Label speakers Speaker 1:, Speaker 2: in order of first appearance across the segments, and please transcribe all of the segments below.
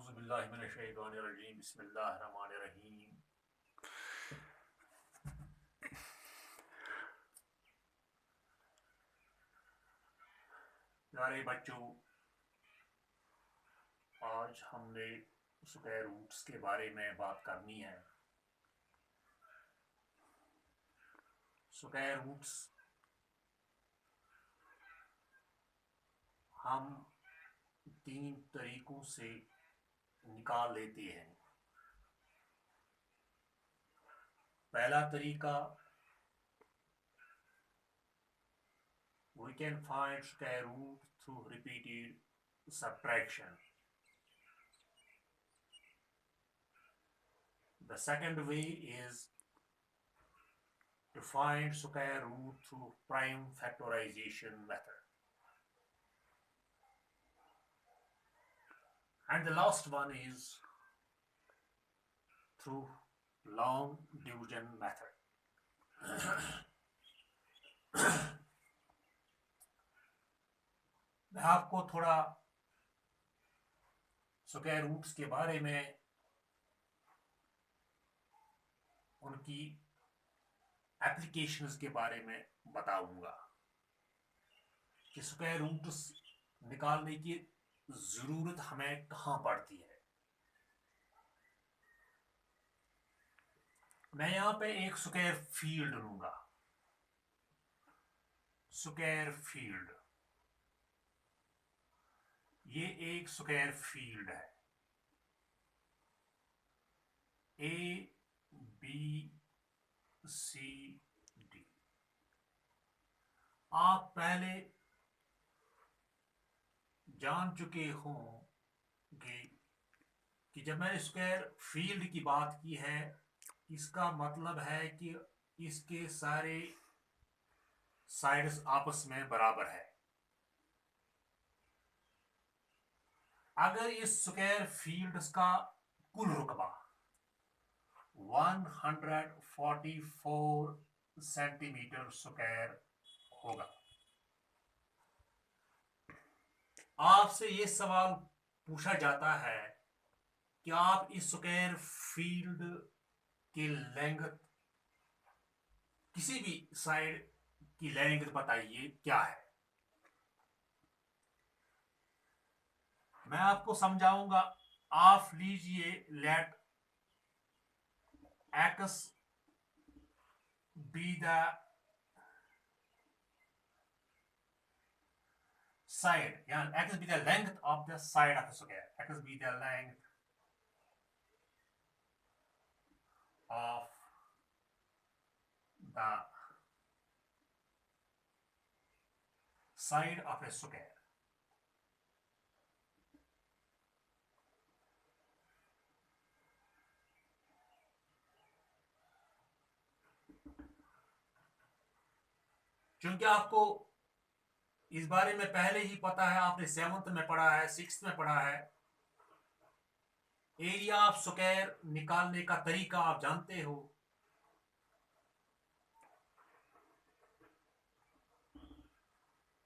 Speaker 1: औज़ुबिल्लाहि मिनश्शैतानिर्रजीम बिस्मिल्लाहिर्रहमानिर्रहीम। प्यारे बच्चों, आज हमने स्क्वायर रूट्स के बारे में बात करनी है। स्क्वायर रूट्स हम 3 तरीकों से निकाल लेते हैं। पहला तरीका, we can find square root through repeated subtraction. The second way is to find square root through prime factorization method. And the last one is through long division method. मैं आपको थोड़ा स्क्वायर रूट्स के बारे में, उनकी applications के बारे में बताऊंगा कि स्क्वायर रूट्स निकालने की ज़रूरत हमें कहाँ पड़ती है। मैं यहाँ पे एक स्क्वायर फील्ड लूंगा। स्क्वायर फील्ड, ये एक स्क्वायर फील्ड है। A, B, C, D। आप पहले जान चुके होंगे कि जब मैंने स्क्वायर फील्ड की बात की है, इसका मतलब है कि इसके सारे साइड्स आपस में बराबर है। अगर इस स्क्वायर फील्ड का कुल रुकबा 144 सेंटीमीटर स्क्वायर होगा, आपसे ये सवाल पूछा जाता है कि आप इस स्क्वायर फील्ड की लेंथ, किसी भी साइड की लेंथ बताइए क्या है। मैं आपको समझाऊंगा। आप लीजिए, late x be the side, x be the length of the side of the square. X be the length of the side of a square. क्योंकि आपको इस बारे में पहले ही पता है, आपने 7th में पढ़ा है, 6th में पढ़ा है। एरिया ऑफ स्क्वायर निकालने का तरीका आप जानते हो।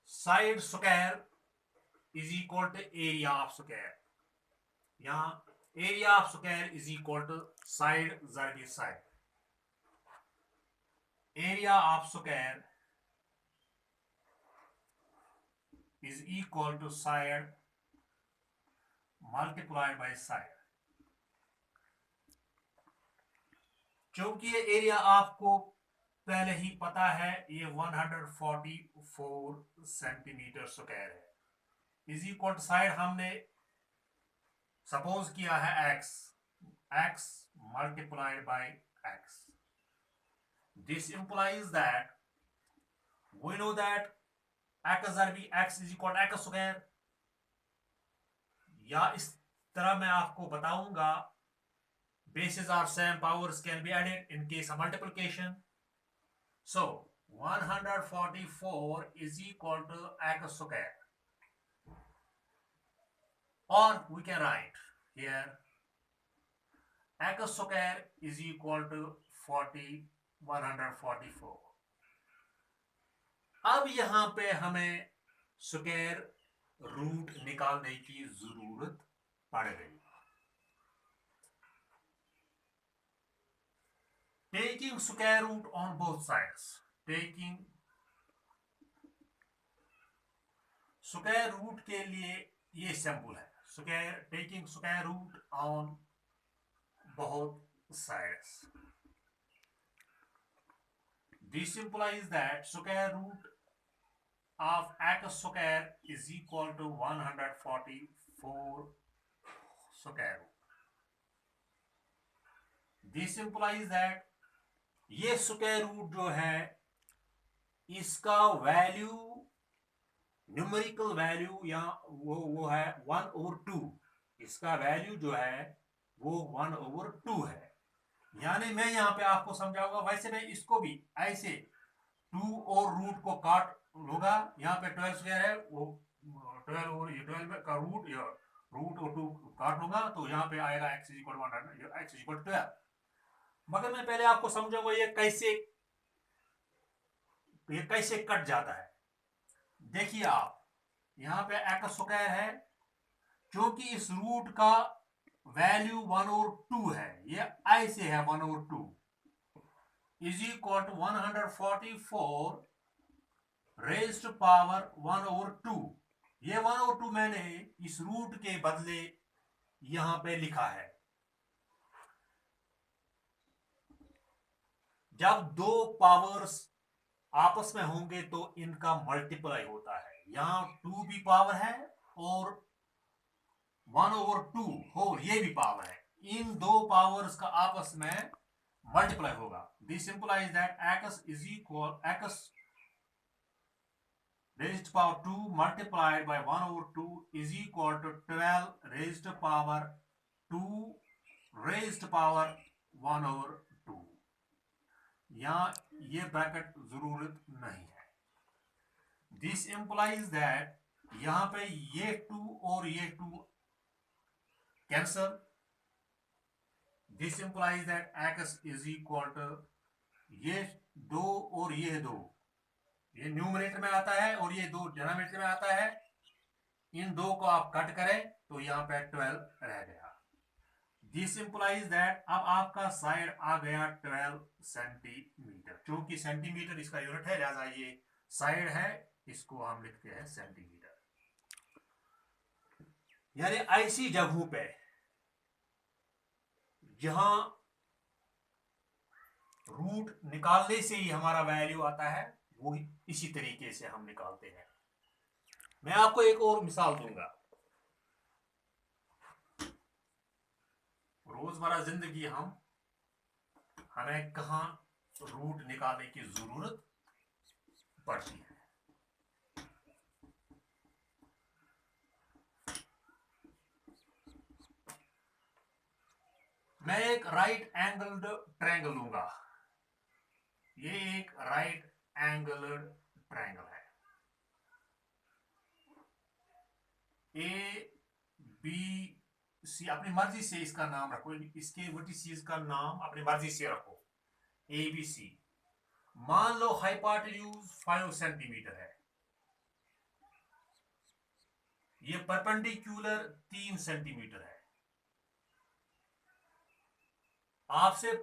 Speaker 1: Side square is equal to area of square. यहां area of square is equal to side side side. Area of square is equal to side multiplied by side। क्योंकि ये एरिया आपको पहले ही पता है, ये 144 सेंटीमीटर स्क्वायर है। इज इक्वल टू साइड हमने सपोज किया है x multiplied by x। This implies that we know that x is equal to x square, या इस तरह मैं आपको बताऊंगा, bases of same powers can be added in case of multiplication. So 144 is equal to x square, or we can write here x square is equal to 144। अब यहां पे हमें स्क्वायर रूट निकालने की जरूरत पड़ गई। taking square root on both sides. Taking square root के लिए ये सिंपल है. Taking square root on both sides. This implies that square root of x square is equal to 144 square root. This implies that ये square root जो है इसका value numerical value या वो है 1/2. इसका वैल्यू जो है वो 1/2 है. यानी मैं यहाँ पे आपको समझाऊंगा. वैसे मैं इसको भी ऐसे 2 और रूट को काट लूंगा. यहाँ पे 12 स्क्वायर है, वो 12 और ये 12 का रूट या रूट और 2 काट लूंगा तो यहाँ पे आएगा x = 100, x = 12. मगर मैं पहले आपको समझाऊंगा ये कैसे कट जाता है. देखिए आप यहाँ पे x स्क्वायर है, क्योंकि इस रूट का वैल्यू 1/2 है. ये ऐसे है 1/2 = 144 raised to power 1/2. ये 1/2 मैंने इस रूट के बदले यहां पे लिखा है. जब दो पावर्स आपस में होंगे तो इनका मल्टीप्लाई होता है. यहां 2 भी पावर है और 1/2 होल ये भी पावर है. इन दो पावर्स का आपस में मल्टीप्लाई होगा. This implies that x raised to power 2 multiplied by 1/2 is equal to 12 raised to power 2 raised to power 1/2. यहाँ ये ब्रैकेट जरूरत नहीं है. दिस इंप्लाइज दैट यहाँ पे ये 2 और ये 2 cancel. This implies that x = ये 2 और ये 2 ये न्यूमरेटर में आता है और ये 2 डिनोमिनेटर में आता है. इन दो को आप कट करें तो यहाँ पे 12 रह गया. दिस इंप्लाइज दैट अब आपका साइड आ गया 12 सेंटीमीटर. क्योंकि सेंटीमीटर इसका यूनिट है लिहाजा ये साइड है, इसको हम लिखते हैं सेंटीमीटर. यानी ऐसी जगहों पे जहां रूट निकालने से ही हमारा वैल्यू आता है वो इसी तरीके से हम निकालते हैं. मैं आपको एक और मिसाल दूंगा. रोजमर्रा जिंदगी हमें कहां रूट निकालने की जरूरत पड़ती है. मैं एक राइट एंगल्ड ट्रायंगल लूंगा. ये एक राइट एंगल्ड ट्रायंगल है. ए बी सी अपनी मर्जी से इसका नाम रखो. इसके वर्टिसेस का नाम अपनी मर्जी से रखो. A B C. मान लो हाइपोटेन्यूज 5 सेंटीमीटर है. ये परपेंडिकुलर 3 सेंटीमीटर है. आपसे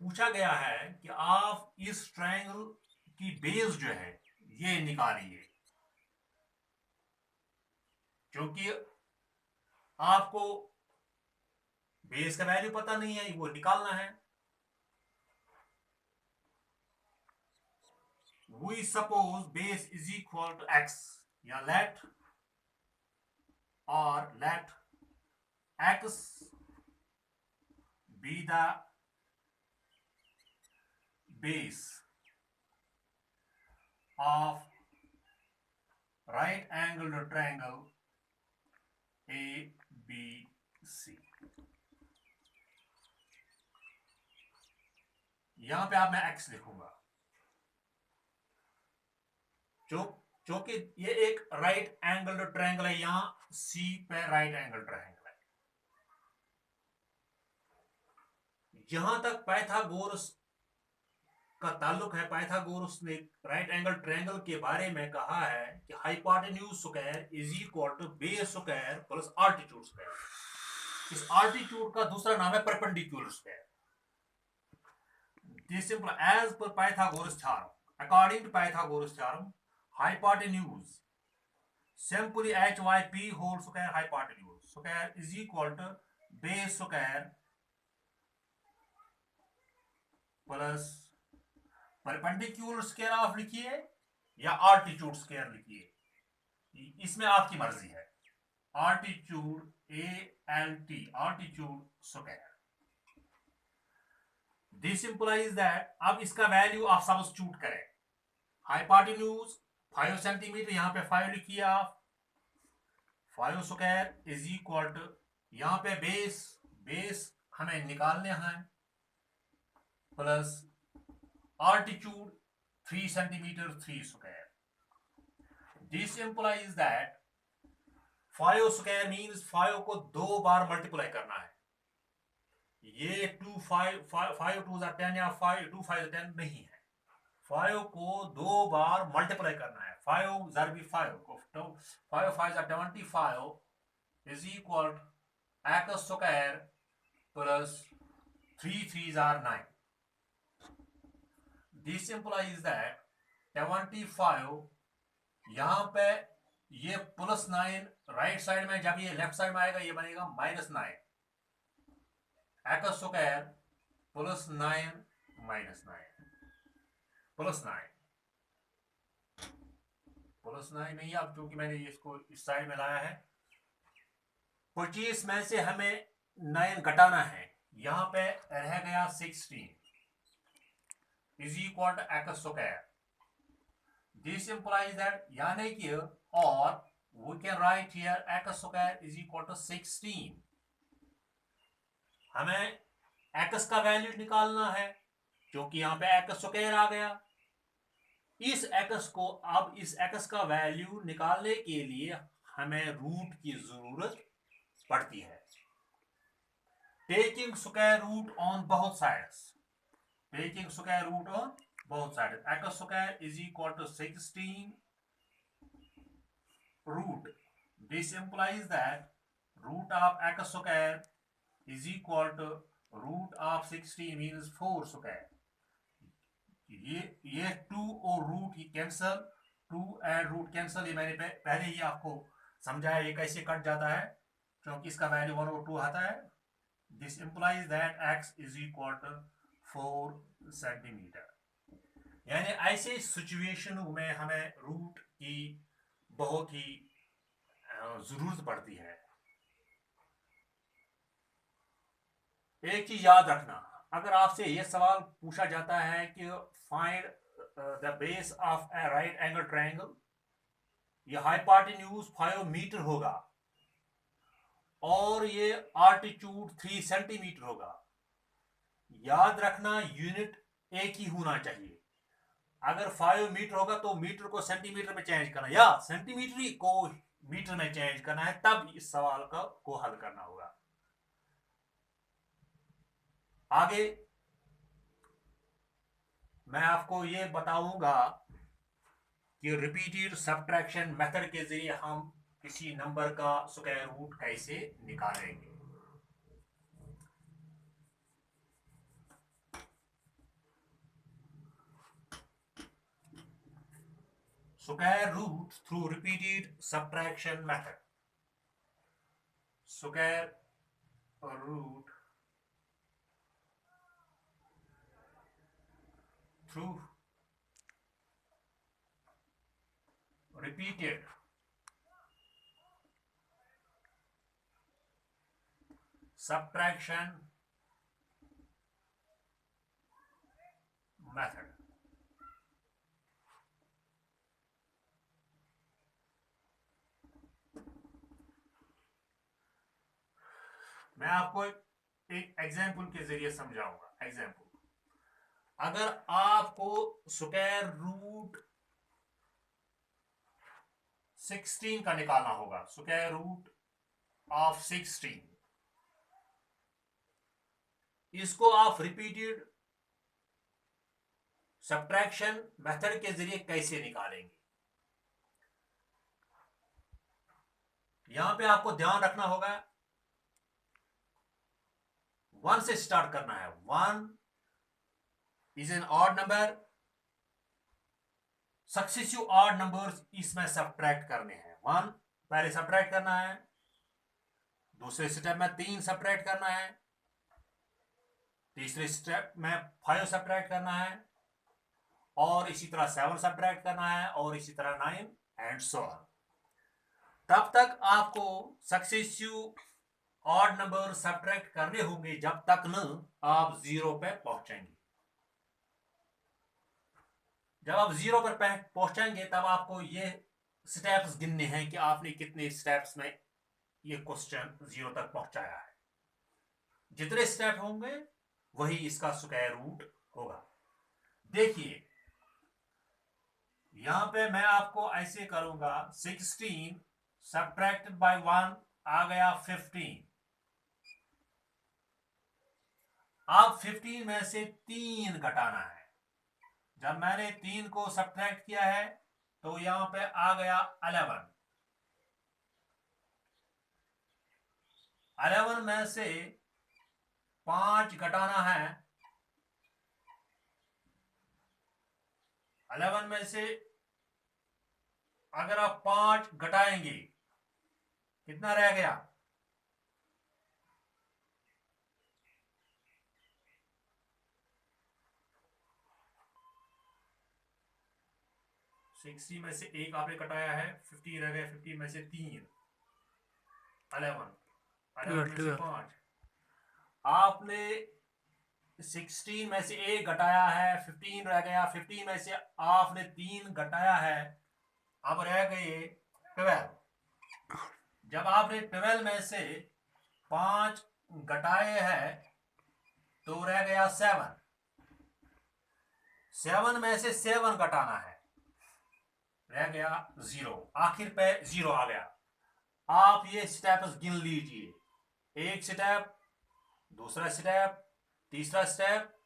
Speaker 1: पूछा गया है कि आप इस ट्रायंगल की बेस जो है ये निकालिए. क्योंकि आपको बेस का वैल्यू पता नहीं है, वो निकालना है. We suppose base is equal to x. या let x be the base of right angled triangle ABC. यहां पे आप मैं x लिखूंगा क्योंकि ये एक राइट एंगल ट्रायंगल है. यहां C पे राइट एंगल ट्रायंगल है. जहां तक पाइथागोरस का ताल्लुक है, पाइथागोरस ने राइट एंगल ट्रायंगल के बारे में कहा है कि hypotenuse square is equal to base square plus altitude square. इस आल्टीट्यूड का दूसरा नाम है perpendicular square. This simple as per Pythagoras theorem. According to Pythagoras theorem, hypotenuse simply hyp whole square hypotenuse square is equal to base square plus perpendicular square आप लिखिए या altitude square लिखिए, इसमें आपकी मर्जी है। Altitude altitude square. This implies that, अब इसका वैल्यू आप सब्स्टिट्यूट करें। हाइपोटेन्यूज 5 सेंटीमीटर, यहां पे 5 लिखिए आप। 5 स्क्वायर इज इक्वल टू, यहां पे बेस हमें निकालने हैं, plus altitude 3 centimeter 3 square. This implies that 5 square means 5 को 2 बार मल्टीप्लाई करना है। ये 5 2 10 या 2 5 10 नहीं है, 5 को 2 बार मल्टीप्लाई करना है। 5 ज़रबी 5 को 5 5 25 is equal x square plus 3 3s are 9. This implies that 25 यहां पे ये प्लस 9 राइट साइड में, जब ये लेफ्ट साइड में आएगा ये बनेगा -9 एक्स स्क्वायर प्लस 9 -9 प्लस 9 नहीं, अब क्योंकि मैंने इसको इस साइड में लाया है। 25 में से हमें 9 घटाना है, यहां पे रह गया 16 is equal to x square. This implies that, यानी कि, और we can write here x square is equal to 16. हमें x का वैल्यू निकालना है क्योंकि यहां पे x स्क्वायर आ गया। इस x को, अब इस x का वैल्यू निकालने के लिए हमें रूट की जरूरत पड़ती है। Taking square root on both sides, taking square root on both sides, x square is equal to 16 root. This implies that root of x square is equal to root of 16 means 4 square. ये 2 और root ही cancel, 2 and root cancel, ये मैंने पहले ही आपको समझाया ये कैसे कट जाता है, क्योंकि इसका वैल्यू 1 और 2 आता है। This implies that x is equal to 4 centimetre. यानी ऐसे सिचुएशन में हमें रूट की बहुत ही जरूरत पड़ती है। एक चीज याद रखना, अगर आपसे यह सवाल पूछा जाता है कि find the base of A right angle triangle, ये हाइपोटेन्यूज 5 मीटर होगा और ये आल्टीट्यूड 3 सेंटीमीटर होगा, याद रखना यूनिट एक ही होना चाहिए। अगर 5 मीटर होगा तो मीटर को सेंटीमीटर में चेंज करना या सेंटीमीटर को मीटर में चेंज करना है, तब इस सवाल को हल करना होगा। आगे मैं आपको ये बताऊंगा कि रिपीटेड सब्ट्रैक्शन मेथड के जरिए हम किसी नंबर का स्क्वायर रूट कैसे निकालेंगे। Square root through repeated subtraction method. Square root through repeated subtraction method. मैं आपको एक एग्जाम्पल के जरिए समझाऊंगा। एग्जाम्पल, अगर आपको स्क्वायर रूट 16 का निकालना होगा, स्क्वायर रूट ऑफ 16, इसको आप रिपीटेड सब्ट्रैक्शन मेथड के जरिए कैसे निकालेंगे। यहां पे आपको ध्यान रखना होगा, 1 से स्टार्ट करना है। 1 is an odd number. Successive odd numbers इसमें सब्ट्रैक्ट करने हैं। 1 पहले सब्ट्रैक्ट करना है, दूसरे स्टेप में 3 सब्ट्रैक्ट करना है, तीसरे स्टेप में 5 सब्ट्रैक्ट करना है, और इसी तरह 7 सब्ट्रैक्ट करना है, और इसी तरह 9 एंड सो ऑन। तब तक आपको सक्सेसिव ऑड नंबर सब्ट्रैक्ट करने होंगे जब तक न आप 0 पे पहुंचेंगे। जब आप 0 पर पहुंचेंगे तब आपको ये स्टेप्स गिनने हैं कि आपने कितने स्टेप्स में ये क्वेश्चन 0 तक पहुंचाया है। जितने स्टेप होंगे वही इसका स्क्वायर रूट होगा। देखिए यहां पे मैं आपको ऐसे करूंगा, 16 सब्ट्रैक्टेड बाय 1 आ गया 15। अब 15 में से 3 घटाना है। जब मैंने 3 को सब्ट्रैक्ट किया है तो यहां पे आ गया 11। 11 में से 5 घटाना है। 11 में से अगर आप 5 घटाएंगे कितना रह गया? 60 में से 1 आपने कटाया है, 50 रह गया। 50 में से 3 11 में से 5 आपने 16 में से 1 घटाया है, 15 रह गया। 15 में से आपने 3 घटाया है, अब रह गए 12। जब आपने 12 में से 5 घटाए हैं तो रह गया 7। 7 में से 7 घटाना है, रह गया 0। आखिर पे 0 आ गया। आप ये स्टेप्स गिन लीजिए, एक स्टेप, दूसरा स्टेप, तीसरा स्टेप,